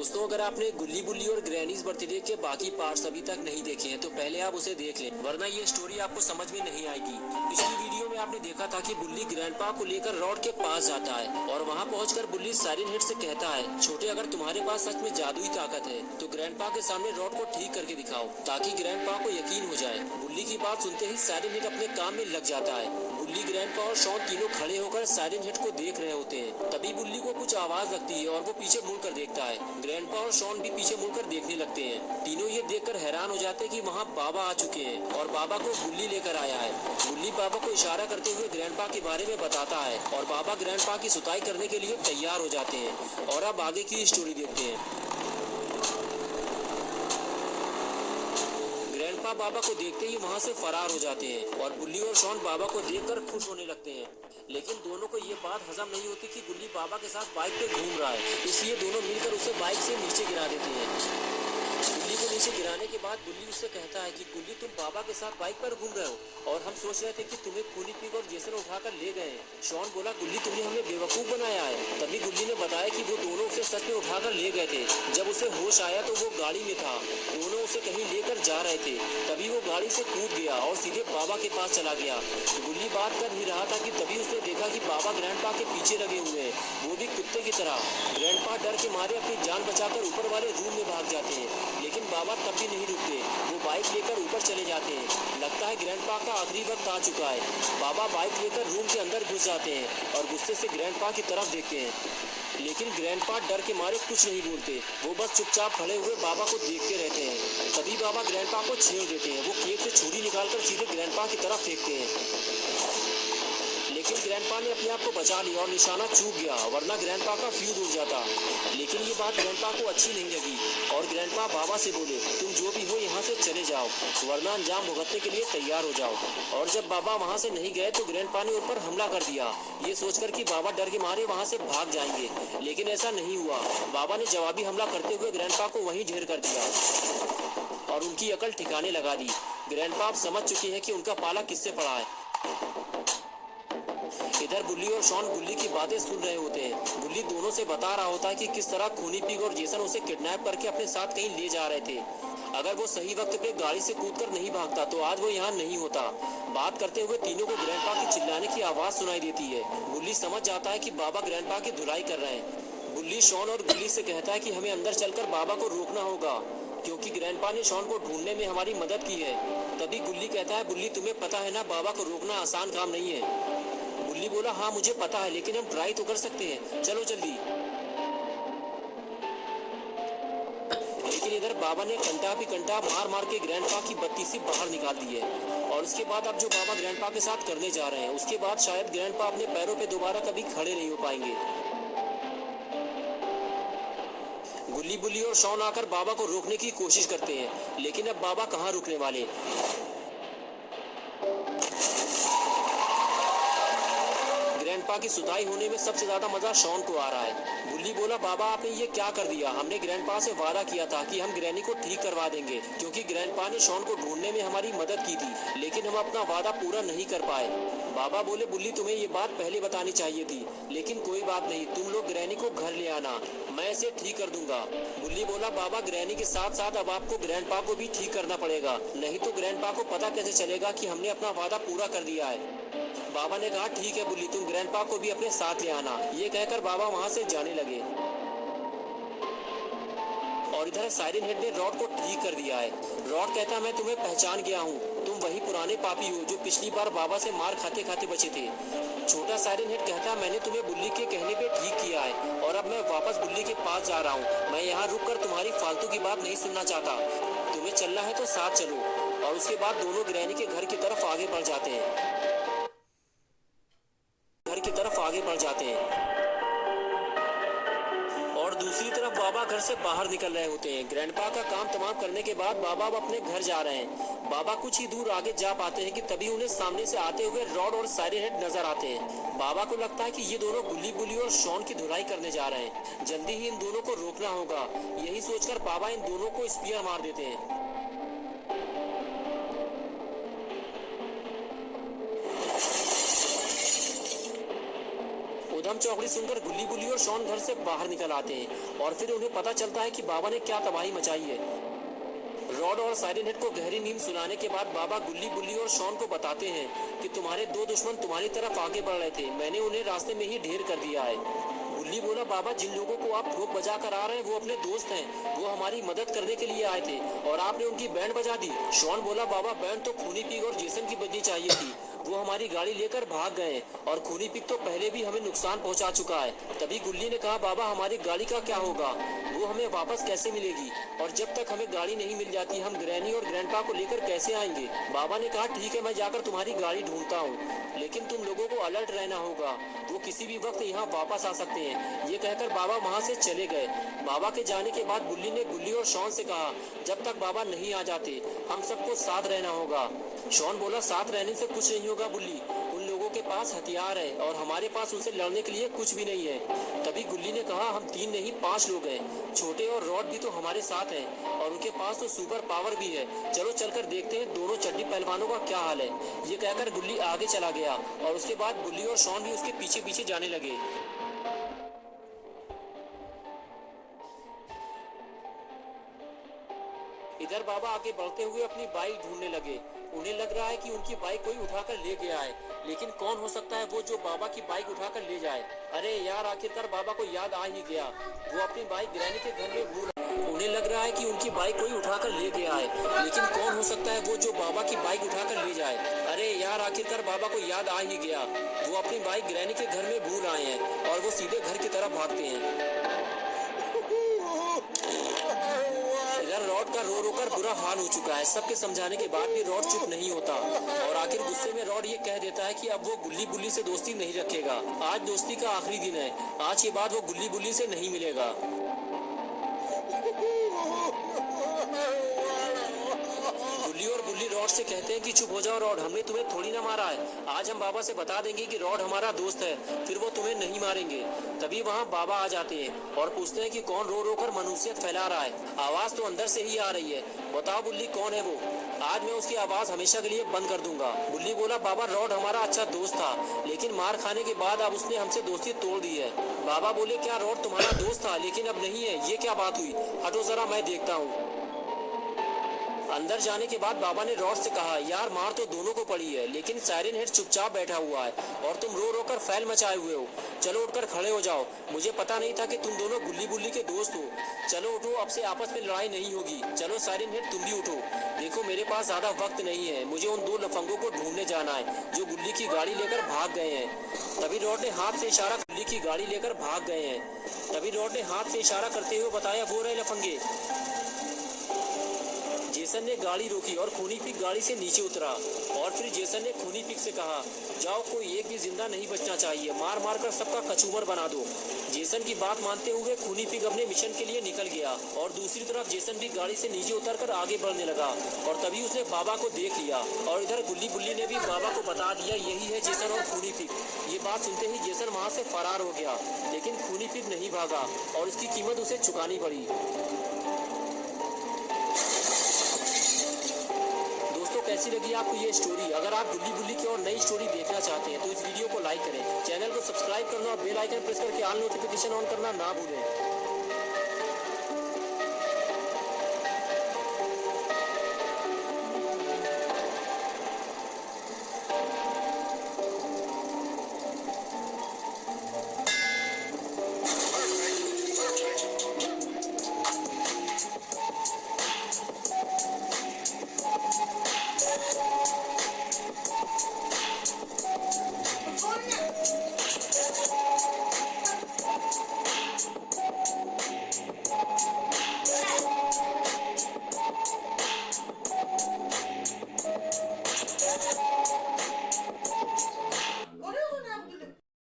दोस्तों, अगर आपने गुल्ली बुल्ली और ग्रैनीज बर्थडे के बाकी पार्ट्स अभी तक नहीं देखे हैं तो पहले आप उसे देख लें, वरना ये स्टोरी आपको समझ में नहीं आएगी। पिछली वीडियो में आपने देखा था कि बुल्ली ग्रैंडपा को लेकर रॉड के पास जाता है और वहाँ पहुंचकर बुल्ली साइरन हेड से कहता है, छोटे, अगर तुम्हारे पास सच में जादुई ताकत है तो ग्रैंडपा के सामने रॉड को ठीक करके दिखाओ ताकि ग्रैंडपा को यकीन हो जाए। बुल्ली की बात सुनते ही साइरन हेड अपने काम में लग जाता है। बुल्ली, ग्रैंडपा और शॉन तीनों खड़े होकर साइरन हेड को देख रहे होते हैं। तभी बुल्ली को कुछ आवाज लगती है और वो पीछे मुड़कर देखता है। ग्रैंडपा और शॉन भी पीछे मुड़कर देखने लगते हैं। तीनों ये देखकर हैरान हो जाते हैं कि वहाँ बाबा आ चुके हैं और बाबा को बुल्ली लेकर आया है। बुल्ली बाबा को इशारा करते हुए ग्रैंडपा के बारे में बताता है और बाबा ग्रैंडपा की सुताई करने के लिए तैयार हो जाते हैं। और अब आगे की स्टोरी देखते हैं। ग्रैंडपा बाबा को देखते ही वहाँ से फरार हो जाते हैं और बुल्ली और शॉन बाबा को देखकर खुश होने लगते हैं। लेकिन दोनों को ये बात हजम नहीं होती कि बुल्ली बाबा के साथ बाइक पे घूम रहा है, इसलिए दोनों मिलकर उसे बाइक से नीचे गिरा देते हैं। बुल्ली को नीचे गिराने के बाद बुल्ली उससे कहता है कि बुल्ली, तुम बाबा के साथ बाइक पर घूम रहे हो और हम सोच रहे थे कि तुम्हें खूनी पिग और जेसन उठाकर ले गए हैं। शॉन बोला, बुल्ली, तुमने हमें बेवकूफ बनाया है। तभी बुल्ली ने बताया कि वो दोनों उसे सच में उठाकर ले गए थे। जब उसे होश आया तो वो गाड़ी में था, दोनों उसे कहीं लेकर जा रहे थे। तभी वो गाड़ी से कूद गया और सीधे बाबा के पास चला गया। बुल्ली बात कर ही रहा था कि तभी उसने देखा कि बाबा ग्रैंडपा के पीछे लगे हुए हैं, वो भी कुत्ते की तरह। ग्रैंडपा डर के मारे अपनी जान बचाकर ऊपर वाले रूम में भाग जाते हैं, लेकिन बाबा तब भी नहीं रुकते। वो बाइक लेकर ऊपर चले जाते हैं। लगता है ग्रैंडपा का आखिरी वक्त आ चुका है। बाबा बाइक लेकर रूम के अंदर घुस जाते हैं और गुस्से से ग्रैंडपा की तरफ देखते हैं, लेकिन ग्रैंडपा डर के मारे कुछ नहीं बोलते। वो बस चुपचाप खड़े हुए बाबा को देखते रहते हैं। तभी बाबा ग्रैंडपा को छेड़ देते हैं। वो केक से छुरी निकालकर सीधे ग्रैंडपा की तरफ फेंकते हैं, लेकिन ग्रैंडपा ने अपने आप को बचा लिया और निशाना चूक गया, वरना ग्रैंडपा का फ्यूज उड़ जाता। लेकिन ये बात ग्रैंडपा को अच्छी नहीं लगी और ग्रैंडपा बाबा से बोले, तुम जो भी हो यहाँ से चले जाओ, वरना अंजाम भुगतने के लिए तैयार हो जाओ। और जब बाबा वहाँ से नहीं गए तो ग्रैंडपा ने उन पर हमला कर दिया, ये सोचकर कि बाबा डर के मारे वहाँ से भाग जाएंगे। लेकिन ऐसा नहीं हुआ। बाबा ने जवाबी हमला करते हुए ग्रैंडपा को वहीं ढेर कर दिया और उनकी अकल ठिकाने लगा दी। ग्रैंडपा अब समझ चुके हैं कि उनका पाला किससे पड़ा है। इधर बुल्ली और शॉन बुल्ली की बातें सुन रहे होते हैं। बुल्ली दोनों से बता रहा होता है कि किस तरह खूनी पिग और जेसन उसे किडनैप करके अपने साथ कहीं ले जा रहे थे। अगर वो सही वक्त पे गाड़ी से कूदकर नहीं भागता तो आज वो यहाँ नहीं होता। बात करते हुए तीनों को ग्रैंडपा की चिल्लाने की आवाज सुनाई देती है। बुल्ली समझ जाता है कि बाबा ग्रैंडपा की धुलाई कर रहे हैं। बुल्ली शॉन और गुल्ली से कहता है कि हमें अंदर चलकर बाबा को रोकना होगा, क्योंकि ग्रैंडपा ने शॉन को ढूंढने में हमारी मदद की है। तभी गुल्ली कहता है, बुल्ली, तुम्हें पता है ना, बाबा को रोकना आसान काम नहीं है। बुल्ली बोला, हाँ मुझे पता है, लेकिन हम ट्राई तो कर सकते हैं, चलो जल्दी। लेकिन इधर बाबा ने कंटा भी कंटा मार मार के ग्रैंडपा की बत्ती से बाहर निकाल दी है। और उसके बाद अब जो बाबा ग्रैंडपा के साथ करने जा रहे हैं, उसके बाद शायद ग्रैंडपा अपने पैरों पे दोबारा कभी खड़े नहीं हो पाएंगे। गुल्ली, बुल्ली और शॉन आकर बाबा को रोकने की कोशिश करते हैं, लेकिन अब बाबा कहाँ रुकने वाले। ग्रैंडपा की सुताई होने में सबसे ज्यादा मजा शॉन को आ रहा है। बुल्ली बोला, बाबा आपने ये क्या कर दिया? हमने ग्रैंडपा से वादा किया था कि हम ग्रैनी को ठीक करवा देंगे, क्योंकि ग्रैंडपा ने शॉन को ढूंढने में हमारी मदद की थी, लेकिन हम अपना वादा पूरा नहीं कर पाए। बाबा बोले, बुल्ली, तुम्हें ये बात पहले बतानी चाहिए थी, लेकिन कोई बात नहीं, तुम लोग ग्रैनी को घर ले आना, मैं इसे ठीक कर दूंगा। बुल्ली बोला, बाबा ग्रैनी के साथ साथ अब आपको ग्रैंडपा को भी ठीक करना पड़ेगा, नहीं तो ग्रैंडपा को पता कैसे चलेगा कि हमने अपना वादा पूरा कर दिया है। बाबा ने कहा, ठीक है बुल्ली, तुम ग्रैंडपा को भी अपने साथ ले आना। ये कहकर बाबा वहाँ से जाने लगे और इधर साइरन हेड ने रॉड को ठीक कर दिया है। रॉड कहता, मैं तुम्हें पहचान गया हूँ, तुम वही पुराने पापी हो जो पिछली बार बाबा से मार खाते खाते बचे थे। छोटा साइरन हेड कहता, मैंने तुम्हें बुल्ली के कहने पे ठीक किया है और अब मैं वापस बुल्ली के पास जा रहा हूँ। मैं यहाँ रुककर तुम्हारी फालतू की बात नहीं सुनना चाहता। तुम्हें चलना है तो साथ चलो। और उसके बाद दोनों ग्रैनी के घर की तरफ आगे बढ़ जाते हैं। और दूसरी तरफ बाबा घर से बाहर निकल रहे होते हैं। ग्रैंडपा का काम तमाम करने के बाद बाबा अब अपने घर जा रहे हैं। बाबा कुछ ही दूर आगे जा पाते हैं कि तभी उन्हें सामने से आते हुए रॉड और साइरन हेड नजर आते हैं। बाबा को लगता है कि ये दोनों गुल्ली बुल्ली और शॉन की धुलाई करने जा रहे हैं, जल्दी ही इन दोनों को रोकना होगा। यही सोचकर बाबा इन दोनों को स्पीयर मार देते हैं। चौकड़ी सुनकर गुल्ली बुल्ली और शॉन घर से बाहर निकल आते हैं और फिर उन्हें पता चलता है कि बाबा ने क्या तबाही मचाई है। रॉड और साइरन हेड को गहरी नींद सुलाने के बाद बाबा गुल्ली बुल्ली और शॉन को बताते हैं कि तुम्हारे दो दुश्मन तुम्हारी तरफ आगे बढ़ रहे थे, मैंने उन्हें रास्ते में ही ढेर कर दिया है। गुल्ली बोला, बाबा जिन लोगों को आप ठोक बजा कर आ रहे हैं वो अपने दोस्त हैं, वो हमारी मदद करने के लिए आए थे और आपने उनकी बैंड बजा दी। शॉन बोला, बाबा बैंड तो खूनी पिग और जेसन की बजनी चाहिए थी, वो हमारी गाड़ी लेकर भाग गए और खूनी पिग तो पहले भी हमें नुकसान पहुंचा चुका है। तभी गुल्ली ने कहा, बाबा हमारी गाड़ी का क्या होगा, वो हमें वापस कैसे मिलेगी, और जब तक हमें गाड़ी नहीं मिल जाती हम ग्रैनी और ग्रैंडपा को लेकर कैसे आएंगे। बाबा ने कहा, ठीक है मैं जाकर तुम्हारी गाड़ी ढूंढता हूँ, लेकिन तुम लोगों को अलर्ट रहना होगा, वो किसी भी वक्त यहाँ वापस आ सकते हैं। ये कहकर बाबा वहाँ से चले गए। बाबा के जाने के बाद बुल्ली ने गुल्ली और शॉन से कहा, जब तक बाबा नहीं आ जाते हम सबको साथ रहना होगा। शॉन बोला, साथ रहने से कुछ नहीं होगा बुल्ली, उन लोगों के पास हथियार है और हमारे पास उनसे लड़ने के लिए कुछ भी नहीं है। तभी गुल्ली ने कहा, हम 3 नहीं 5 लोग हैं, छोटे और रॉड भी तो हमारे साथ हैं और उनके पास तो सुपर पावर भी है, चलो चलकर देखते हैं दोनों चड्डी पहलवानों का क्या हाल है। ये कहकर गुल्ली आगे चला गया और उसके बाद बुल्ली और शॉन भी उसके पीछे पीछे जाने लगे। इधर बाबा आगे बढ़ते हुए अपनी बाइक ढूंढने लगे। उन्हें लग रहा है कि उनकी बाइक कोई उठाकर ले गया है, लेकिन कौन हो सकता है वो जो बाबा की बाइक उठाकर ले जाए। अरे यार, आखिरकार बाबा को याद आ ही गया, वो अपनी बाइक ग्रैनी के घर में भूल। उन्हें लग रहा है कि उनकी बाइक कोई उठाकर ले गया है, लेकिन कौन हो सकता है वो जो बाबा की बाइक उठाकर ले जाए। अरे यार, आखिरकार बाबा को याद आ ही गया, वो अपनी बाइक ग्रैनी के घर में भूल आए हैं और वो सीधे घर की तरफ भागते हैं। रॉड का रो रो कर बुरा हाल हो चुका है। सबके समझाने के बाद भी रॉड चुप नहीं होता और आखिर गुस्से में रॉड ये कह देता है कि अब वो गुल्ली बुल्ली से दोस्ती नहीं रखेगा। आज दोस्ती का आखिरी दिन है, आज के बाद वो गुल्ली बुल्ली से नहीं मिलेगा। गुल्ली और बुल्ली रॉड से कहते हैं कि चुप हो जाओ रॉड, हमने तुम्हें थोड़ी ना मारा है, आज हम बाबा से बता देंगे कि रॉड हमारा दोस्त है, फिर वो तुम्हें नहीं मारेंगे। तभी वहाँ बाबा आ जाते हैं और पूछते हैं कि कौन रो रो कर मनुष्यत फैला रहा है, आवाज तो अंदर से ही आ रही है, बताओ बुल्ली कौन है वो, आज मैं उसकी आवाज हमेशा के लिए बंद कर दूंगा। बुल्ली बोला, बाबा रॉड हमारा अच्छा दोस्त था, लेकिन मार खाने के बाद अब उसने हमसे दोस्ती तोड़ दी है। बाबा बोले, क्या रॉड तुम्हारा दोस्त था लेकिन अब नहीं है, ये क्या बात हुई, हटो जरा मैं देखता हूँ। अंदर जाने के बाद बाबा ने रॉड से कहा, यार मार तो दोनों को पड़ी है, लेकिन साइरन हेड चुपचाप बैठा हुआ है और तुम रो रो कर फैल मचाए हुए हो, चलो उठकर खड़े हो जाओ, मुझे पता नहीं था कि तुम दोनों गुल्ली बुल्ली के दोस्त हो, चलो उठो, अब से आपस में लड़ाई नहीं होगी, चलो साइरन हेड तुम भी उठो, देखो मेरे पास ज्यादा वक्त नहीं है, मुझे उन 2 लफंगों को ढूंढने जाना है जो गुल्ली की गाड़ी लेकर भाग गए हैं। तभी रॉड ने हाथ से इशारा, गुल्ली की गाड़ी लेकर भाग गए हैं। तभी रॉड ने हाथ से इशारा करते हुए बताया, वो रहे लफंगे। जेसन ने गाड़ी रोकी और खूनी पिग गाड़ी से नीचे उतरा और फिर जेसन ने खूनी पिग से कहा, जाओ कोई एक भी जिंदा नहीं बचना चाहिए, मार मार कर सबका कचूमर बना दो। जेसन की बात मानते हुए खूनी पिग अपने मिशन के लिए निकल गया और दूसरी तरफ जेसन भी गाड़ी से नीचे उतरकर आगे बढ़ने लगा और तभी उसने बाबा को देख लिया और इधर गुल्ली बुल्ली ने भी बाबा को बता दिया यही है जेसन और खूनी पिग। ये बात सुनते ही जेसन वहाँ से फरार हो गया, लेकिन खूनी पिग नहीं भागा और इसकी कीमत उसे चुकानी पड़ी। कैसी लगी आपको ये स्टोरी? अगर आप गुल्ली बुल्ली की और नई स्टोरी देखना चाहते हैं तो इस वीडियो को लाइक करें, चैनल को सब्सक्राइब करना और बेल आइकन प्रेस करके ऑल नोटिफिकेशन ऑन करना ना भूलें।